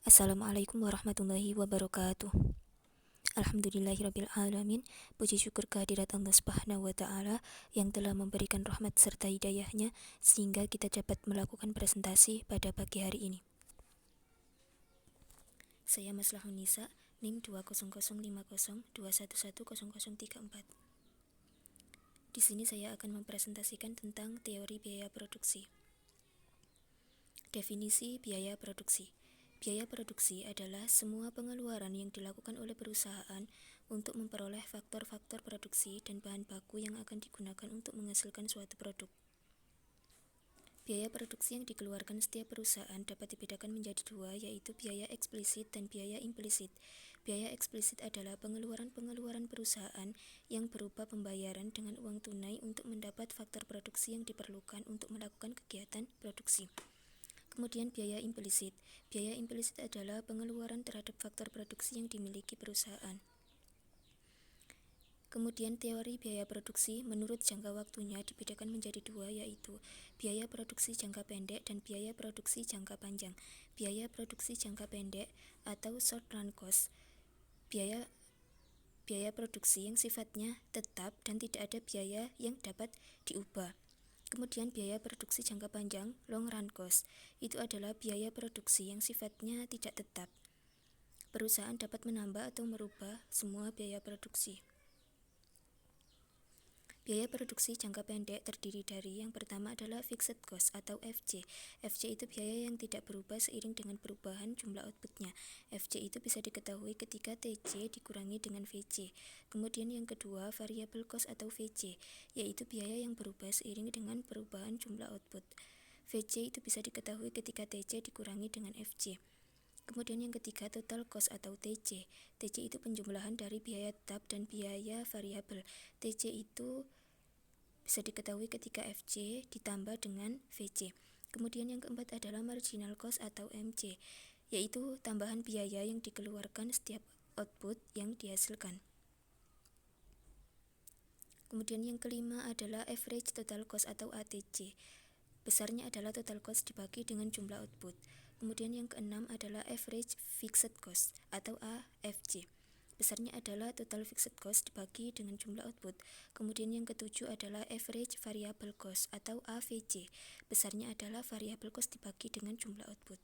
Assalamualaikum warahmatullahi wabarakatuh. Alhamdulillahirrabbilalamin. Puji syukur kehadirat Allah Subhanahu wa Ta'ala yang telah memberikan rahmat serta hidayahnya sehingga kita dapat melakukan presentasi pada pagi hari ini. Saya Maslahun Nisa, NIM 2005021110034. Di sini saya akan mempresentasikan tentang teori biaya produksi. Definisi biaya produksi. Biaya produksi adalah semua pengeluaran yang dilakukan oleh perusahaan untuk memperoleh faktor-faktor produksi dan bahan baku yang akan digunakan untuk menghasilkan suatu produk. Biaya produksi yang dikeluarkan setiap perusahaan dapat dibedakan menjadi dua, yaitu biaya eksplisit dan biaya implisit. Biaya eksplisit adalah pengeluaran-pengeluaran perusahaan yang berupa pembayaran dengan uang tunai untuk mendapat faktor produksi yang diperlukan untuk melakukan kegiatan produksi. Kemudian biaya implisit. Biaya implisit adalah pengeluaran terhadap faktor produksi yang dimiliki perusahaan. Kemudian teori biaya produksi menurut jangka waktunya dibedakan menjadi dua, yaitu biaya produksi jangka pendek dan biaya produksi jangka panjang. Biaya produksi jangka pendek atau short run cost. Biaya produksi yang sifatnya tetap dan tidak ada biaya yang dapat diubah. Kemudian biaya produksi jangka panjang, long run cost, itu adalah biaya produksi yang sifatnya tidak tetap. Perusahaan dapat menambah atau merubah semua biaya produksi. Biaya produksi jangka pendek terdiri dari yang pertama adalah fixed cost atau FC. FC itu biaya yang tidak berubah seiring dengan perubahan jumlah outputnya. FC itu bisa diketahui ketika TC dikurangi dengan VC. Kemudian yang kedua variable cost atau VC, yaitu biaya yang berubah seiring dengan perubahan jumlah output. VC itu bisa diketahui ketika TC dikurangi dengan FC. Kemudian yang ketiga total cost atau TC. TC itu penjumlahan dari biaya tetap dan biaya variabel. TC itu bisa diketahui ketika FC ditambah dengan VC. Kemudian yang keempat adalah marginal cost atau MC, yaitu tambahan biaya yang dikeluarkan setiap output yang dihasilkan. Kemudian yang kelima adalah average total cost atau ATC. Besarnya adalah total cost dibagi dengan jumlah output. Kemudian yang keenam adalah average fixed cost atau AFC. Besarnya adalah total fixed cost dibagi dengan jumlah output. Kemudian yang ketujuh adalah average variable cost atau AVC. Besarnya adalah variable cost dibagi dengan jumlah output.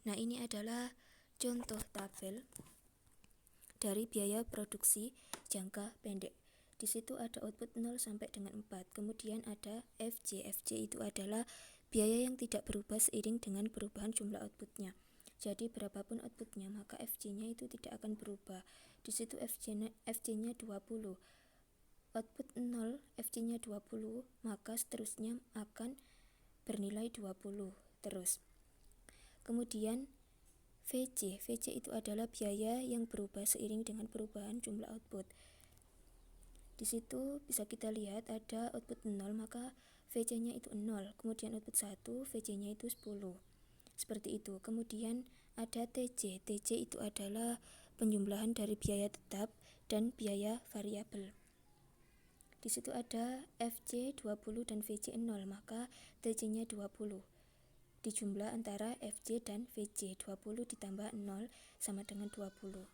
Nah, ini adalah contoh tabel dari biaya produksi jangka pendek. Di situ ada output 0 sampai dengan 4. Kemudian ada FC. FC itu adalah biaya yang tidak berubah seiring dengan perubahan jumlah outputnya. Jadi berapapun outputnya, maka FC-nya itu tidak akan berubah. Di situ FC-nya 20. Output 0, FC-nya 20, maka seterusnya akan bernilai 20 terus. Kemudian VC itu adalah biaya yang berubah seiring dengan perubahan jumlah output. Di situ bisa kita lihat ada output 0, maka VC-nya itu 0. Kemudian output 1, VC-nya itu 10. Seperti itu. Kemudian ada TC. TC itu adalah penjumlahan dari biaya tetap dan biaya variabel. Di situ ada FC 20 dan VC 0, maka TC-nya 20. Dijumlah antara FC dan VC. 20 ditambah 0 sama dengan 20.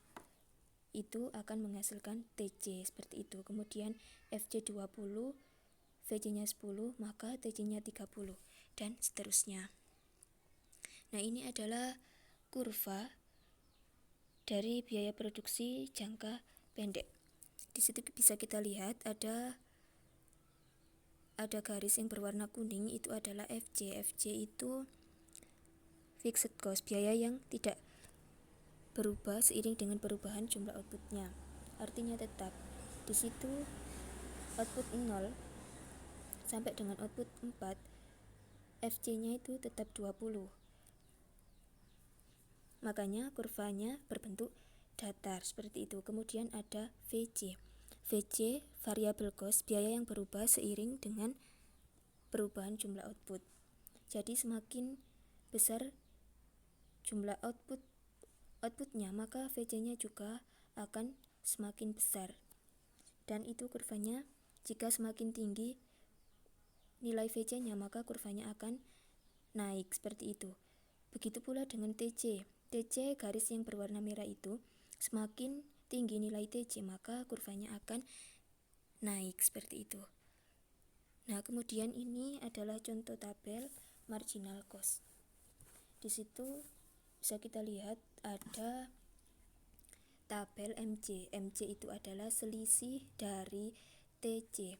Itu akan menghasilkan TC seperti itu. Kemudian FC 20, VC-nya 10, maka TC-nya 30 dan seterusnya. Nah, ini adalah kurva dari biaya produksi jangka pendek. Di situ bisa kita lihat ada garis yang berwarna kuning, itu adalah FC. FC itu fixed cost, biaya yang tidak berubah seiring dengan perubahan jumlah outputnya. Artinya tetap. Di situ output 0 sampai dengan output 4, FC-nya itu tetap 20. Makanya kurvanya berbentuk datar seperti itu. Kemudian ada VC. VC variable cost, biaya yang berubah seiring dengan perubahan jumlah output. Jadi semakin besar jumlah outputnya, maka VC-nya juga akan semakin besar. Dan itu kurvanya, jika semakin tinggi nilai VC-nya, maka kurvanya akan naik seperti itu. Begitu pula dengan TC. TC garis yang berwarna merah itu, semakin tinggi nilai TC maka kurvanya akan naik seperti itu. Nah, kemudian ini adalah contoh tabel marginal cost. Di situ bisa kita lihat ada tabel MC. MC itu adalah selisih dari TC.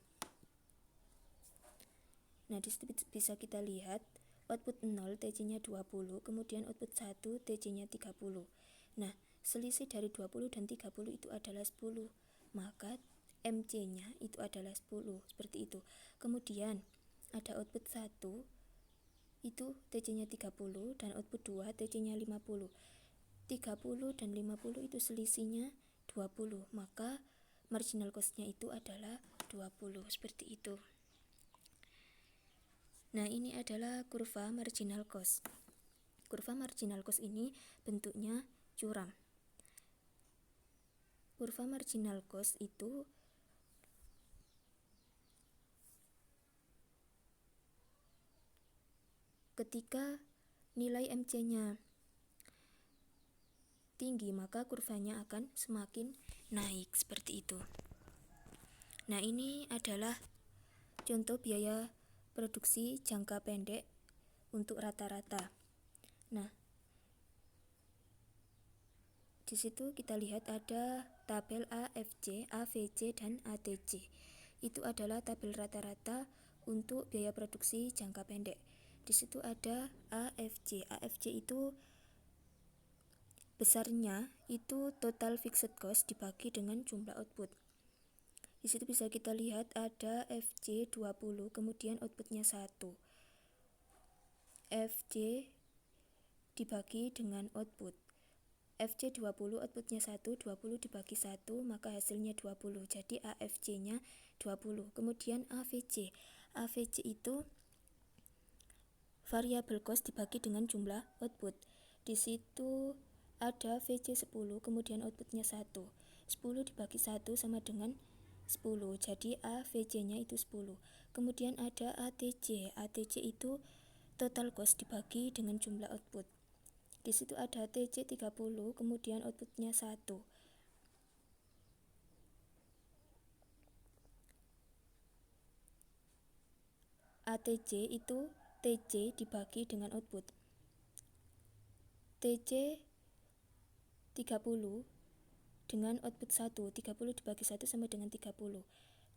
Nah, di situ bisa kita lihat output 0 TC-nya 20, kemudian output 1 TC-nya 30. Nah, selisih dari 20 dan 30 itu adalah 10. Maka MC-nya itu adalah 10, seperti itu. Kemudian ada output 1 itu TC-nya 30 dan output 2 TC-nya 50. 30 dan 50 itu selisihnya 20, maka marginal cost-nya itu adalah 20, seperti itu. Nah, ini adalah kurva marginal cost. Kurva marginal cost ini bentuknya curam. Kurva marginal cost itu ketika nilai MC-nya tinggi, maka kurvanya akan semakin naik, seperti itu. Nah, ini adalah contoh biaya produksi jangka pendek untuk rata-rata. Nah, di situ kita lihat ada tabel AFC, AVC, dan ATC. Itu adalah tabel rata-rata untuk biaya produksi jangka pendek. Di situ ada AFC. AFC itu besarnya itu total fixed cost dibagi dengan jumlah output. Di situ bisa kita lihat ada FC 20, kemudian outputnya 1. FC dibagi dengan output. FC 20, outputnya 1, 20 dibagi 1, maka hasilnya 20. Jadi AFC-nya 20. Kemudian AVC. AVC itu variable cost dibagi dengan jumlah output. Di situ ada VC 10, kemudian outputnya 1. 10 dibagi 1 sama dengan 10, jadi AVC-nya itu 10. Kemudian ada ATC. ATC itu total cost dibagi dengan jumlah output. Di situ ada TC 30, kemudian outputnya 1. ATC itu TC dibagi dengan output. TC 30 dengan output 1, 30 dibagi 1 sama dengan 30.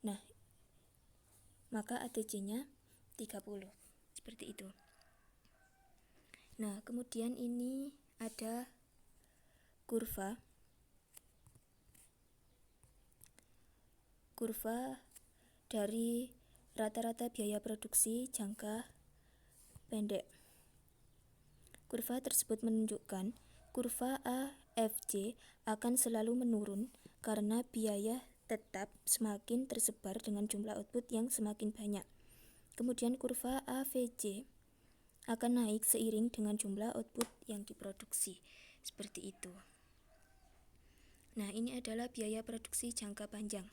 Nah, maka ATC-nya 30. Seperti itu. Nah, kemudian ini ada kurva dari rata-rata biaya produksi jangka pendek. Kurva tersebut menunjukkan kurva AFC akan selalu menurun karena biaya tetap semakin tersebar dengan jumlah output yang semakin banyak. Kemudian kurva AVC akan naik seiring dengan jumlah output yang diproduksi. Seperti itu. Nah, ini adalah biaya produksi jangka panjang.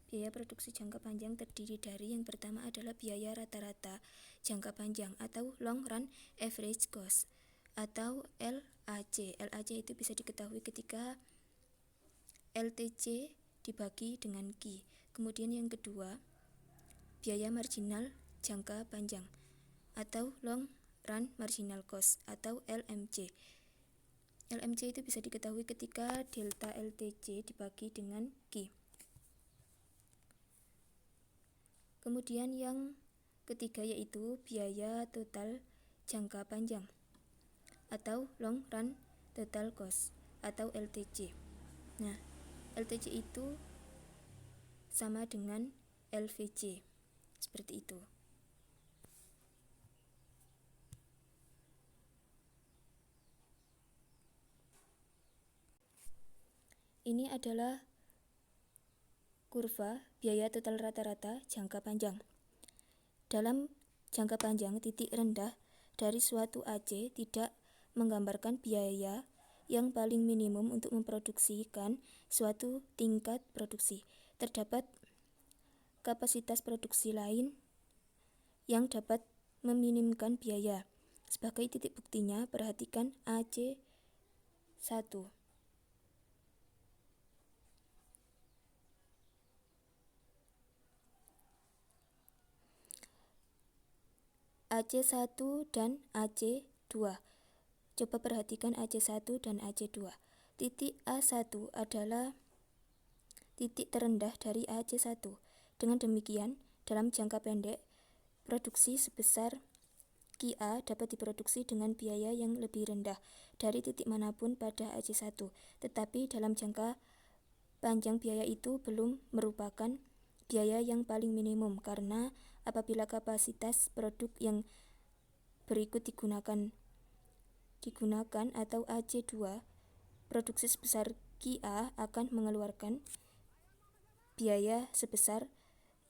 Biaya produksi jangka panjang terdiri dari yang pertama adalah biaya rata-rata jangka panjang atau long run average cost atau LAC. LAC itu bisa diketahui ketika LTC dibagi dengan Q. Kemudian yang kedua, biaya marginal jangka panjang atau long run marginal cost atau LMC. LMC itu bisa diketahui ketika delta LTC dibagi dengan Q. Kemudian yang ketiga yaitu biaya total jangka panjang atau long run total cost atau LTC. Nah, LTC itu sama dengan LVC. Seperti itu. Ini adalah kurva biaya total rata-rata jangka panjang. Dalam jangka panjang, titik rendah dari suatu AC tidak menggambarkan biaya yang paling minimum untuk memproduksikan suatu tingkat produksi. Terdapat kapasitas produksi lain yang dapat meminimkan biaya. Sebagai titik buktinya, perhatikan AC1. AC1 dan AC2. Coba perhatikan AC1 dan AC2. Titik A1 adalah titik terendah dari AC1. Dengan demikian, dalam jangka pendek, produksi sebesar QA dapat diproduksi dengan biaya yang lebih rendah dari titik manapun pada AC1. Tetapi dalam jangka panjang biaya itu belum merupakan biaya yang paling minimum, karena apabila kapasitas produk yang berikut digunakan atau AC2, produksi sebesar QA akan mengeluarkan biaya sebesar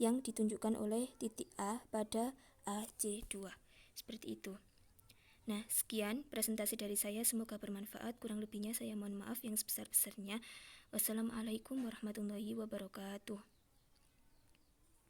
yang ditunjukkan oleh titik A pada AC2. Seperti itu. Nah, sekian presentasi dari saya, semoga bermanfaat. Kurang lebihnya saya mohon maaf yang sebesar-besarnya. Wassalamualaikum warahmatullahi wabarakatuh.